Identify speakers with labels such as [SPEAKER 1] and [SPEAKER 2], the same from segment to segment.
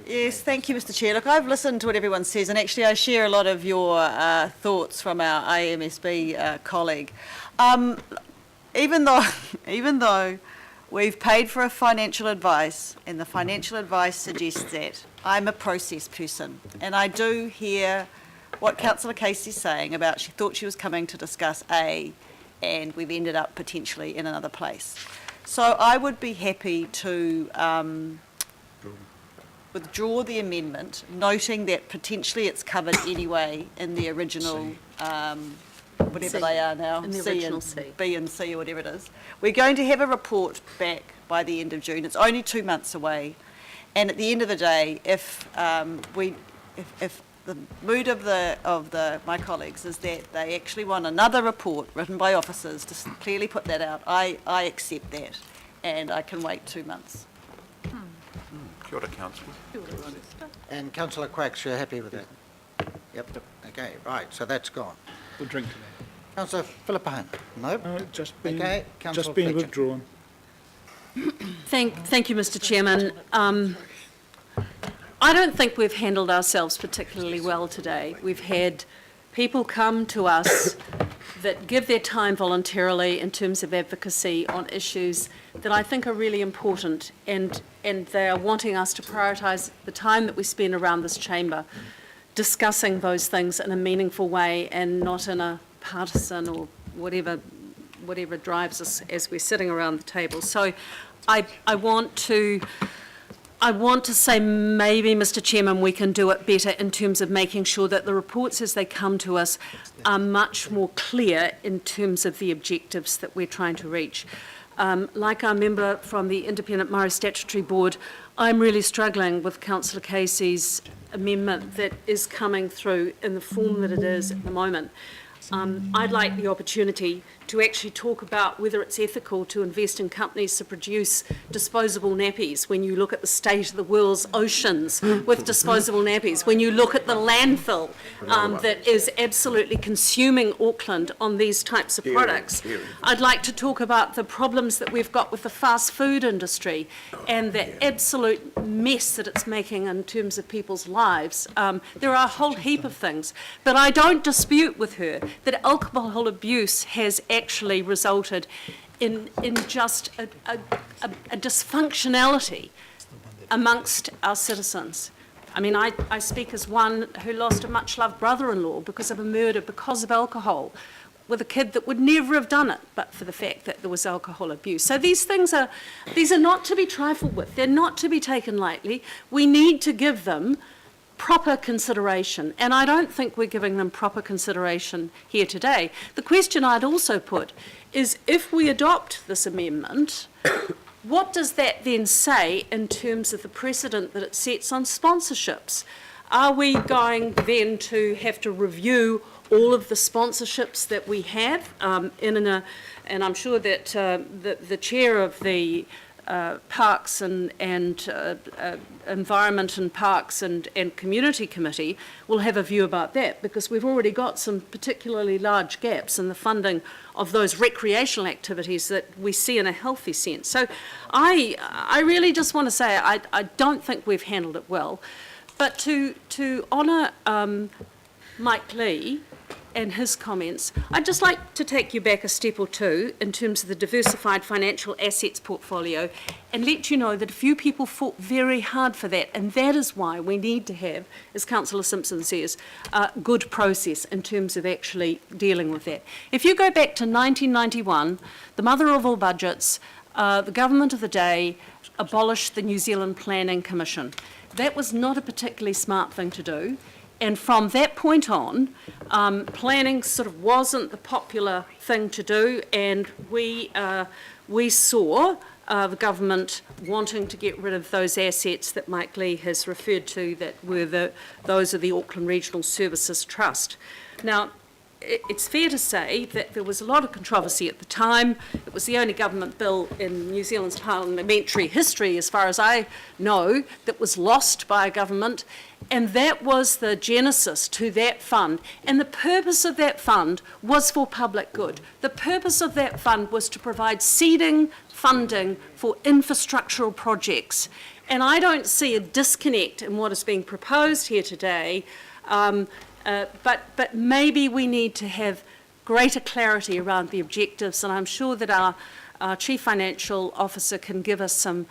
[SPEAKER 1] Yes, thank you, Mr. Chair. Look, I've listened to what everyone says, and actually I share a lot of your thoughts from our AMSB colleague. Even though we've paid for a financial advice, and the financial advice suggests that, I'm a process person, and I do hear what Councillor Casey's saying about she thought she was coming to discuss A, and we've ended up potentially in another place. So I would be happy to withdraw the amendment, noting that potentially it's covered anyway in the original, whatever
[SPEAKER 2] C.
[SPEAKER 1] they are now,
[SPEAKER 2] In the
[SPEAKER 1] C
[SPEAKER 2] original
[SPEAKER 1] and
[SPEAKER 2] C.
[SPEAKER 1] B and C or whatever it is. We're going to have a report back by the end of June. It's only 2 months away, and at the end of the day, if the mood of my colleagues is that they actually want another report written by officers to clearly put that out, I accept that, and I can wait 2 months.
[SPEAKER 3] Kia ora, Councillor.
[SPEAKER 4] And Councillor Quacks, you're happy with that? Yep. Okay, right, so that's gone.
[SPEAKER 5] We'll drink to that.
[SPEAKER 4] Councillor Philippine? No?
[SPEAKER 5] Just been
[SPEAKER 4] Councillor
[SPEAKER 5] been
[SPEAKER 4] Fletcher.
[SPEAKER 5] withdrawn.
[SPEAKER 2] Thank you, Mr. Chairman. I don't think we've handled ourselves particularly well today. We've had people come to us that give their time voluntarily in terms of advocacy on issues that I think are really important, and they are wanting us to prioritise the time that we spend around this chamber discussing those things in a meaningful way and not in a partisan or whatever drives us as we're sitting around the table. So I want to say maybe, Mr. Chairman, we can do it better in terms of making sure that the reports as they come to us are much more clear in terms of the objectives that we're trying to reach. Like our member from the Independent Murray Statutory Board, I'm really struggling with Councillor Casey's amendment that is coming through in the form that it is at the moment. I'd like the opportunity to actually talk about whether it's ethical to invest in companies to produce disposable nappies when you look at the state of the world's oceans with disposable nappies, when you look at the landfill that is absolutely consuming Auckland on these types of products. I'd like to talk about the problems that we've got with the fast food industry and the absolute mess that it's making in terms of people's lives. There are a whole heap of things, but I don't dispute with her that alcohol abuse has actually resulted in just a dysfunctionality amongst our citizens. I mean, I speak as one who lost a much-loved brother-in-law because of a murder because of alcohol, with a kid that would never have done it but for the fact that there was alcohol abuse. So these are not to be trifled with. They're not to be taken lightly. We need to give them proper consideration, and I don't think we're giving them proper consideration here today. The question I'd also put is, if we adopt this amendment, what does that then say in terms of the precedent that it sets on sponsorships? Are we going then to have to review all of the sponsorships that we have and I'm sure that the chair of the Parks and Environment and Parks and Community Committee will have a view about that, because we've already got some particularly large gaps in the funding of those recreational activities that we see in a healthy sense. So I really just want to say I don't think we've handled it well, but to honour Mike Lee and his comments, I'd just like to take you back a step or two in terms of the diversified financial assets portfolio and let you know that a few people fought very hard for that, and that is why we need to have, as Councillor Simpson says, a good process in terms of actually dealing with that. If you go back to 1991, the mother of all budgets, the government of the day abolished the New Zealand Planning Commission. That was not a particularly smart thing to do. And from that point on, planning sort of wasn't the popular thing to do, and we saw the government wanting to get rid of those assets that Mike Lee has referred to, that were those of the Auckland Regional Services Trust. Now, it's fair to say that there was a lot of controversy at the time. It was the only government bill in New Zealand's parliamentary history, as far as I know, that was lost by a government, and that was the genesis to that fund. And the purpose of that fund was for public good. The purpose of that fund was to provide seeding funding for infrastructural projects. And I don't see a disconnect in what is being proposed here today, but maybe we need to have greater clarity around the objectives, and I'm sure that our Chief Financial Officer can give us some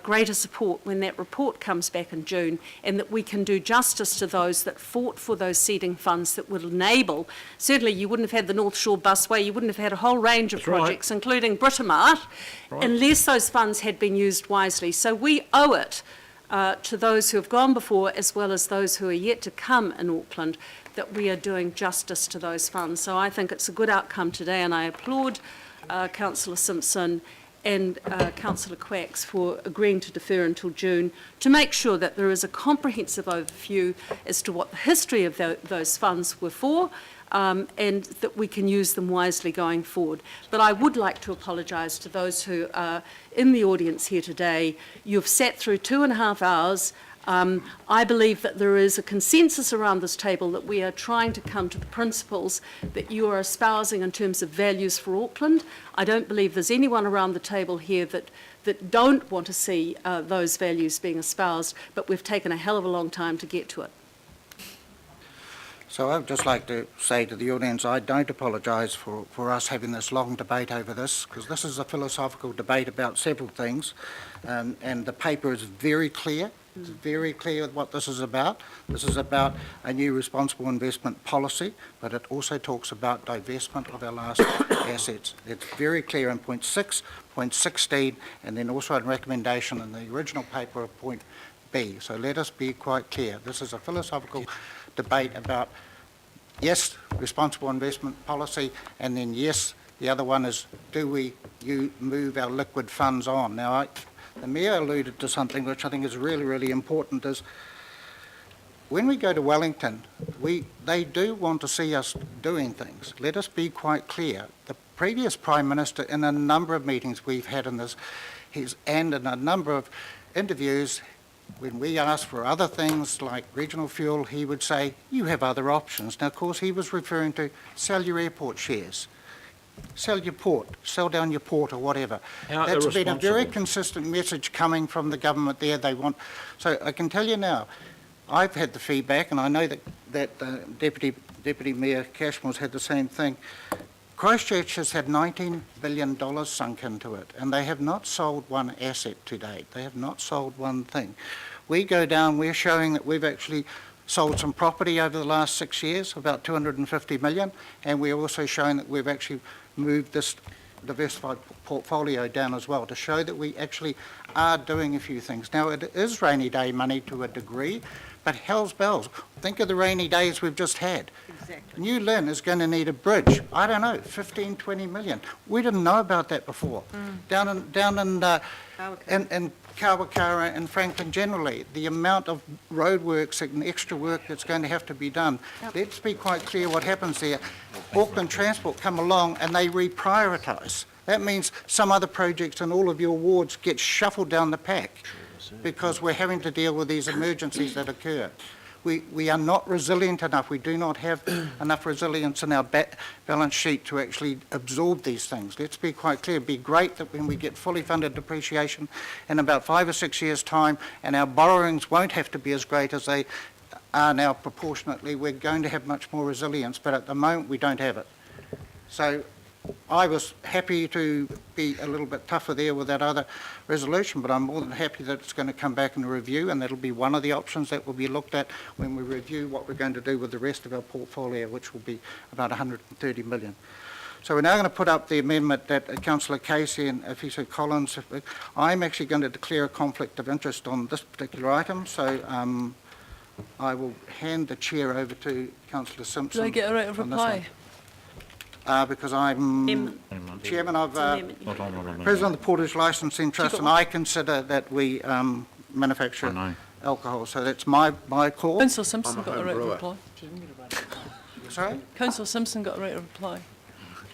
[SPEAKER 2] greater support when that report comes back in June, and that we can do justice to those that fought for those seeding funds that would enable, certainly you wouldn't have had the North Shore Busway, you wouldn't have had a whole range of projects, including Britomart, unless those funds had been used wisely. So we owe it to those who have gone before, as well as those who are yet to come in Auckland, that we are doing justice to those funds. So I think it's a good outcome today, and I applaud Councillor Simpson and Councillor Quacks for agreeing to defer until June to make sure that there is a comprehensive overview as to what the history of those funds were for, and that we can use them wisely going forward. But I would like to apologise to those who are in the audience here today. You've sat through 2.5 hours. I believe that there is a consensus around this table that we are trying to come to the principles that you are espousing in terms of values for Auckland. I don't believe there's anyone around the table here that don't want to see those values being espoused, but we've taken a hell of a long time to get to it.
[SPEAKER 4] So I would just like to say to the audience, I don't apologise for us having this long debate over this, because this is a philosophical debate about several things, and the paper is very clear. It's very clear what this is about. This is about a new responsible investment policy, but it also talks about divestment of our last assets. It's very clear in point 6, point 16, and then also a recommendation in the original paper of point B. So let us be quite clear. This is a philosophical debate about, yes, responsible investment policy, and then yes, the other one is, do you move our liquid funds on? Now, the Mayor alluded to something which I think is really, really important, is when we go to Wellington, they do want to see us doing things. Let us be quite clear. The previous Prime Minister, in a number of meetings we've had in this, and in a number of interviews, when we asked for other things like regional fuel, he would say, you have other options. Now, of course, he was referring to sell your airport shares. Sell your port, sell down your port or whatever. That's been a very consistent message coming from the government there. They want, so I can tell you now, I've had the feedback, and I know that Deputy Mayor Cashmore's had the same thing. Christchurch has had $19 billion sunk into it, and they have not sold one asset to date. They have not sold one thing. We go down, we're showing that we've actually sold some property over the last 6 years, about 250 million, and we're also showing that we've actually moved this diversified portfolio down as well to show that we actually are doing a few things. Now, it is rainy day money to a degree, but hell's bells, think of the rainy days we've just had. Exactly. New Lynn is going to need a bridge, I don't know, 15, 20 million. We didn't know about that before. Down in Kawakawa and Franklin generally, the amount of roadworks and extra work that's going to have to be done. Yep. Let's be quite clear what happens there. Auckland Transport come along and they reprioritise. That means some other projects in all of your wards get shuffled down the pack because we're having to deal with these emergencies that occur. We are not resilient enough. We do not have enough resilience in our balance sheet to actually absorb these things. Let's be quite clear. It'd be great that when we get fully funded depreciation in about 5 or 6 years' time, and our borrowings won't have to be as great as they are now proportionately, we're going to have much more resilience, but at the moment we don't have it. So I was happy to be a little bit tougher there with that other resolution, but I'm more than happy that it's going to come back in a review, and that'll be one of the options that will be looked at when we review what we're going to do with the rest of our portfolio, which will be about 130 million. So we're now going to put up the amendment that Councillor Casey and Afisa Collins, I'm actually going to declare a conflict of interest on this particular item, so I will hand the chair over to Councillor Simpson.
[SPEAKER 5] Do I get a right of reply?
[SPEAKER 4] Because I'm chairman of President of the Portage Licensing Trust, and I consider that we manufacture alcohol, so that's my call.
[SPEAKER 5] Councillor Simpson got a right of reply.
[SPEAKER 4] Sorry?
[SPEAKER 5] Councillor Simpson got a right of reply.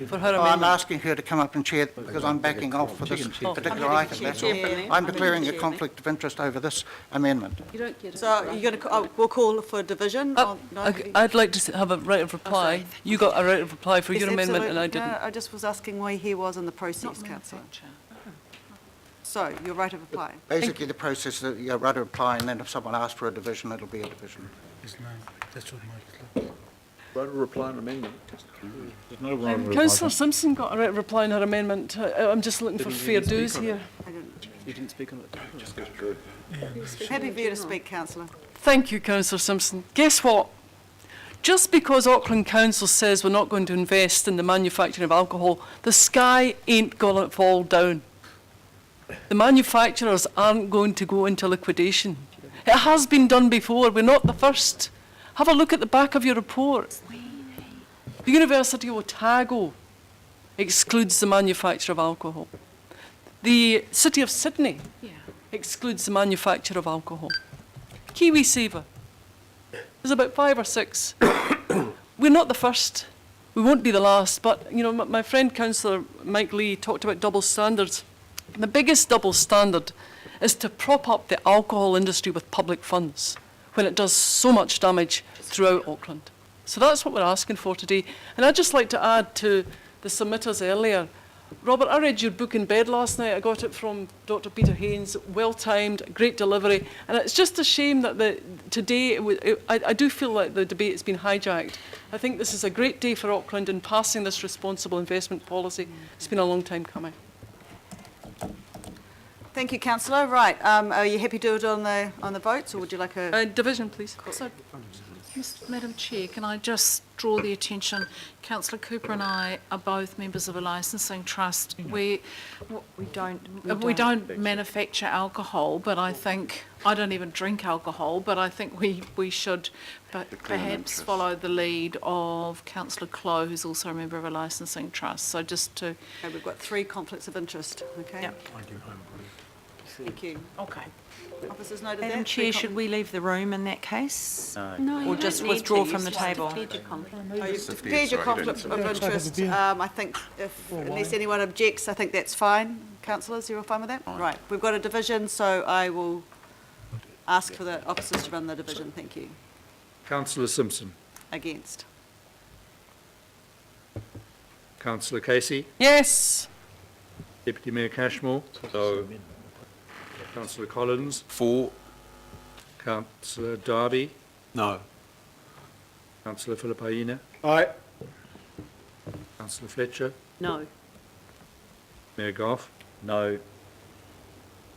[SPEAKER 5] For her
[SPEAKER 4] I'm asking her to come up and chair because I'm backing off for this particular item. That's all. I'm declaring a conflict of interest over this amendment.
[SPEAKER 2] You don't get it.
[SPEAKER 1] So you're going to, we'll call for division?
[SPEAKER 5] I'd like to have a right of reply. You got a right of reply for your amendment and I didn't.
[SPEAKER 1] No, I just was asking where he was in the process, Councillor. So, your right of reply.
[SPEAKER 4] Basically, the process, that you right to apply, and then if someone asks for a division, it'll be a division.
[SPEAKER 3] Right of reply and amendment.
[SPEAKER 5] Councillor Simpson got a right of reply on her amendment. I'm just looking for fair dues here.
[SPEAKER 3] You didn't speak on it.
[SPEAKER 1] Happy for you to speak, councillor.
[SPEAKER 5] Thank you, Councillor Simpson. Guess what? Just because Auckland Council says we're not going to invest in the manufacturing of alcohol, the sky ain't going to fall down. The manufacturers aren't going to go into liquidation. It has been done before. We're not the first. Have a look at the back of your report. The University of Otago excludes the manufacture of alcohol. The City of Sydney excludes the manufacture of alcohol. KiwiSaver. There's about 5 or 6. We're not the first. We won't be the last. But, you know, my friend Councillor Mike Lee talked about double standards. The biggest double standard is to prop up the alcohol industry with public funds when it does so much damage throughout Auckland. So that's what we're asking for today. And I'd just like to add to the submitters earlier. Robert, I read your book in bed last night. I got it from Dr. Peter Haynes, well-timed, great delivery. And it's just a shame that today, I do feel like the debate has been hijacked. I think this is a great day for Auckland in passing this responsible investment policy. It's been a long time coming.
[SPEAKER 1] Thank you, councillor. Right, are you happy to do it on the votes, or would you like a...
[SPEAKER 5] Division, please.
[SPEAKER 6] So, Madam Chair, can I just draw the attention? Councillor Cooper and I are both members of a licensing trust. We don't manufacture alcohol, but I think, I don't even drink alcohol, but I think we should perhaps follow the lead of Councillor Clow, who's also a member of a licensing trust. So just to...
[SPEAKER 1] Okay, we've got 3 conflicts of interest, okay?
[SPEAKER 6] Yep.
[SPEAKER 1] Thank you.
[SPEAKER 6] Okay.
[SPEAKER 1] Officers noted that.
[SPEAKER 7] Madam Chair, should we leave the room in that case?
[SPEAKER 2] No,
[SPEAKER 7] Or just withdraw from the table?
[SPEAKER 1] Oh, you've declared your conflict of interest. I think unless anyone objects, I think that's fine. Councillors, you're all fine with that? Right, we've got a division, so I will ask for the officers to run the division. Thank you.
[SPEAKER 8] Councillor Simpson.
[SPEAKER 1] Against.
[SPEAKER 8] Councillor Casey.
[SPEAKER 5] Yes.
[SPEAKER 8] Deputy Mayor Cashmore. So. Councillor Collins.
[SPEAKER 3] For.
[SPEAKER 8] Councillor Darby.
[SPEAKER 3] No.
[SPEAKER 8] Councillor Filipaina.
[SPEAKER 3] Aye.
[SPEAKER 8] Councillor Fletcher.
[SPEAKER 2] No.
[SPEAKER 8] Mayor Goff.
[SPEAKER 3] No.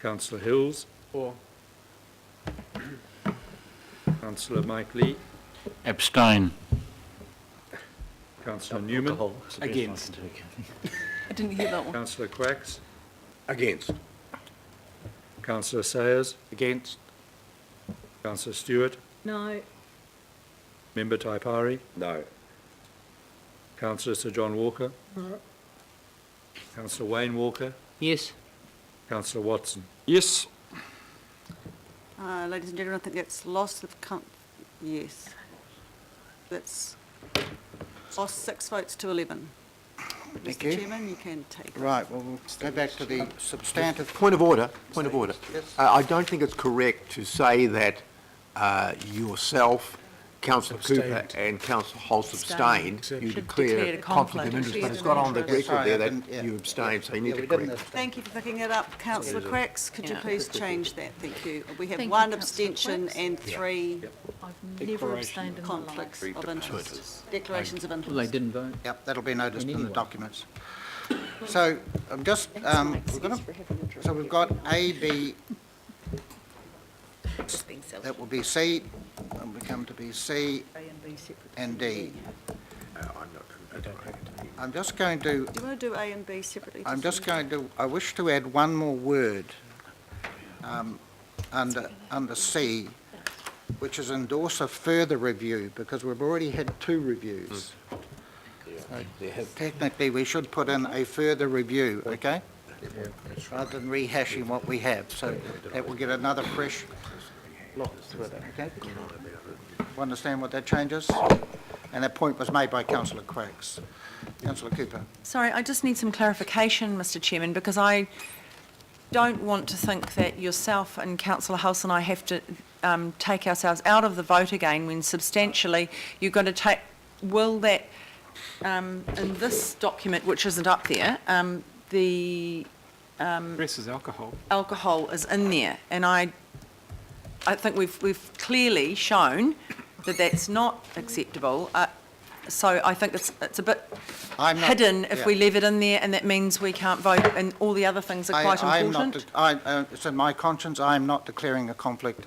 [SPEAKER 8] Councillor Hills.
[SPEAKER 3] For.
[SPEAKER 8] Councillor Mike Lee.
[SPEAKER 9] Abstain.
[SPEAKER 8] Councillor Newman.
[SPEAKER 3] Against.
[SPEAKER 5] I didn't hear that one.
[SPEAKER 8] Councillor Quacks.
[SPEAKER 3] Against.
[SPEAKER 8] Councillor Sayers.
[SPEAKER 3] Against.
[SPEAKER 8] Councillor Stewart.
[SPEAKER 2] No.
[SPEAKER 8] Member Taipari.
[SPEAKER 3] No.
[SPEAKER 8] Councillor Sir John Walker.
[SPEAKER 3] No.
[SPEAKER 8] Councillor Wayne Walker.
[SPEAKER 9] Yes.
[SPEAKER 8] Councillor Watson.
[SPEAKER 3] Yes.
[SPEAKER 1] Ladies and gentlemen, I think that's lost. Yes. That's lost 6 votes to 11.
[SPEAKER 4] Thank
[SPEAKER 1] Mr.
[SPEAKER 4] you.
[SPEAKER 1] Chairman, you can take it.
[SPEAKER 4] Right, well, we'll go back to the substantive...
[SPEAKER 10] Point of order. Point of order.
[SPEAKER 4] Yes.
[SPEAKER 10] I don't think it's correct to say that yourself, Councillor Cooper and Councillor Holst abstained. You declared
[SPEAKER 7] declared
[SPEAKER 10] a
[SPEAKER 7] a
[SPEAKER 10] conflict of
[SPEAKER 7] conflict.
[SPEAKER 10] interest, but it's got on the
[SPEAKER 7] Yes,
[SPEAKER 10] record there that
[SPEAKER 4] yeah.
[SPEAKER 10] you abstained, so you need
[SPEAKER 4] Yeah,
[SPEAKER 10] to
[SPEAKER 4] we didn't
[SPEAKER 10] correct.
[SPEAKER 4] abstain.
[SPEAKER 1] Thank you for picking it up. Councillor Quacks, could you
[SPEAKER 7] Yeah.
[SPEAKER 1] please change that? Thank you. We have
[SPEAKER 6] Thank you,
[SPEAKER 1] 1
[SPEAKER 6] Councillor
[SPEAKER 1] abstention
[SPEAKER 6] Quacks.
[SPEAKER 1] and 3
[SPEAKER 6] I've never abstained in my life.
[SPEAKER 1] conflicts of interest. Declarations of interest.
[SPEAKER 9] They didn't vote.
[SPEAKER 4] Yep, that'll be noticed in the documents. So, I'm just, so we've got A, B, that will be C, and we come to be C and D. I'm just going to,
[SPEAKER 1] Do you want to do A and B separately?
[SPEAKER 4] I'm just going to, I wish to add one more word under C, which is endorse a further review, because we've already had 2 reviews. Technically, we should put in a further review, okay? Rather than rehashing what we have, so that will get another fresh look to it, okay? You understand what that change is? And that point was made by Councillor Quacks. Councillor Cooper.
[SPEAKER 7] Sorry, I just need some clarification, Mr Chairman, because I don't want to think that yourself and Councillor Hulse and I have to take ourselves out of the vote again when substantially you're going to take, will that, in this document, which isn't up there, the
[SPEAKER 3] Addresses alcohol.
[SPEAKER 7] alcohol is in there, and I think we've clearly shown that that's not acceptable. So I think it's a bit
[SPEAKER 4] I'm not-
[SPEAKER 7] hidden if
[SPEAKER 4] yeah.
[SPEAKER 7] we leave it in there, and that means we can't vote, and all the other things are quite
[SPEAKER 4] I'm
[SPEAKER 7] important.
[SPEAKER 4] not, it's in my conscience, I am not declaring a conflict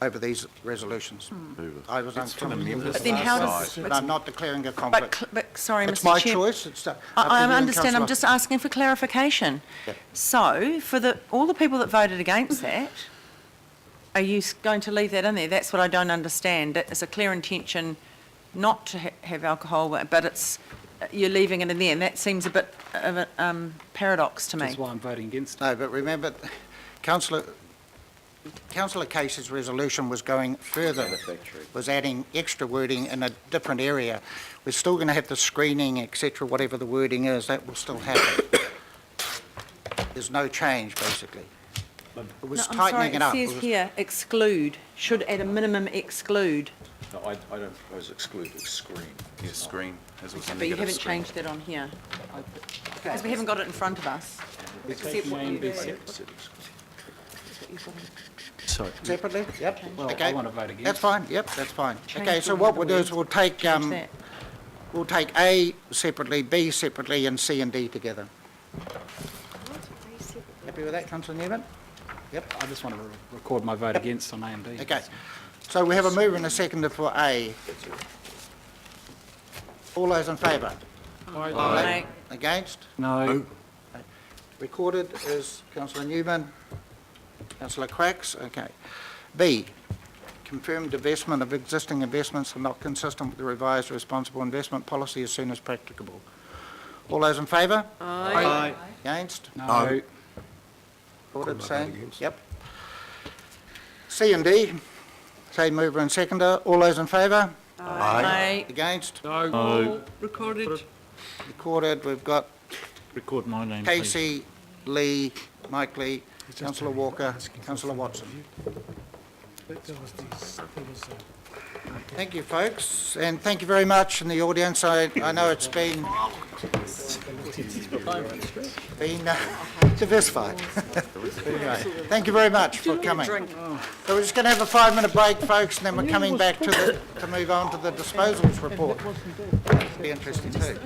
[SPEAKER 4] over these resolutions. I was uncomfortable.
[SPEAKER 7] But then how does,
[SPEAKER 4] But I'm not declaring a
[SPEAKER 7] but,
[SPEAKER 4] conflict.
[SPEAKER 7] but, sorry, Mr. Chair.
[SPEAKER 4] It's my choice, it's up to you
[SPEAKER 7] I
[SPEAKER 4] and
[SPEAKER 7] understand, I'm
[SPEAKER 4] councillor.
[SPEAKER 7] just asking for clarification.
[SPEAKER 4] Yeah.
[SPEAKER 7] So, for all the people that voted against that, are you going to leave that in there? That's what I don't understand. It's a clear intention not to have alcohol, but it's, you're leaving it in there, and that seems a bit of a paradox to me.
[SPEAKER 3] That's why I'm voting against.
[SPEAKER 4] No, but remember, Councillor Casey's resolution was going further, was adding extra wording in a different area. We're still going to have the screening, etc., whatever the wording is, that will still happen. There's no change, basically. It was
[SPEAKER 7] No, I'm
[SPEAKER 4] tightening
[SPEAKER 7] sorry,
[SPEAKER 4] it up.
[SPEAKER 7] it
[SPEAKER 4] It
[SPEAKER 7] says
[SPEAKER 4] was-
[SPEAKER 7] here, exclude, should at a minimum exclude,
[SPEAKER 9] No, I don't propose exclude, it's screen.
[SPEAKER 11] Yes, screen, as was
[SPEAKER 7] but you haven't changed that on here. Because we haven't got it in front of us. Except what you
[SPEAKER 3] Sorry.
[SPEAKER 4] Separately? Yep.
[SPEAKER 3] Well,
[SPEAKER 4] Okay.
[SPEAKER 3] I want to vote against.
[SPEAKER 4] That's fine, yep, that's fine.
[SPEAKER 7] Change
[SPEAKER 4] Okay,
[SPEAKER 7] to
[SPEAKER 4] so what we'll do
[SPEAKER 7] another
[SPEAKER 4] is we'll take,
[SPEAKER 7] change that.
[SPEAKER 4] we'll take A separately, B separately, and C and D together. Happy with that, Councillor Newman? Yep.
[SPEAKER 3] I just want to record my vote against on A and B.
[SPEAKER 4] Okay, so we have a mover and a seconder for A. All those in favour?
[SPEAKER 7] Aye.
[SPEAKER 4] Against?
[SPEAKER 3] No.
[SPEAKER 4] Recorded is Councillor Newman, Councillor Cracks, okay. B, confirmed divestment of existing investments are not consistent with the revised responsible investment policy as soon as practicable. All those in favour?
[SPEAKER 3] Aye.
[SPEAKER 4] Against?
[SPEAKER 3] No.
[SPEAKER 4] Recorded, same, yep. C and D, same mover and seconder, all those in favour?
[SPEAKER 7] Aye.
[SPEAKER 4] Against?
[SPEAKER 5] No. Recorded.
[SPEAKER 4] Recorded, we've got
[SPEAKER 8] Record my name, please.
[SPEAKER 4] Casey, Lee, Mike Lee, Councillor Walker, Councillor Watson. Thank you, folks, and thank you very much in the audience. I know it's been diversified. Anyway, thank you very much for coming. So we're just going to have a 5-minute break, folks, and then we're coming back to move on to the disposals report. That'll be interesting too.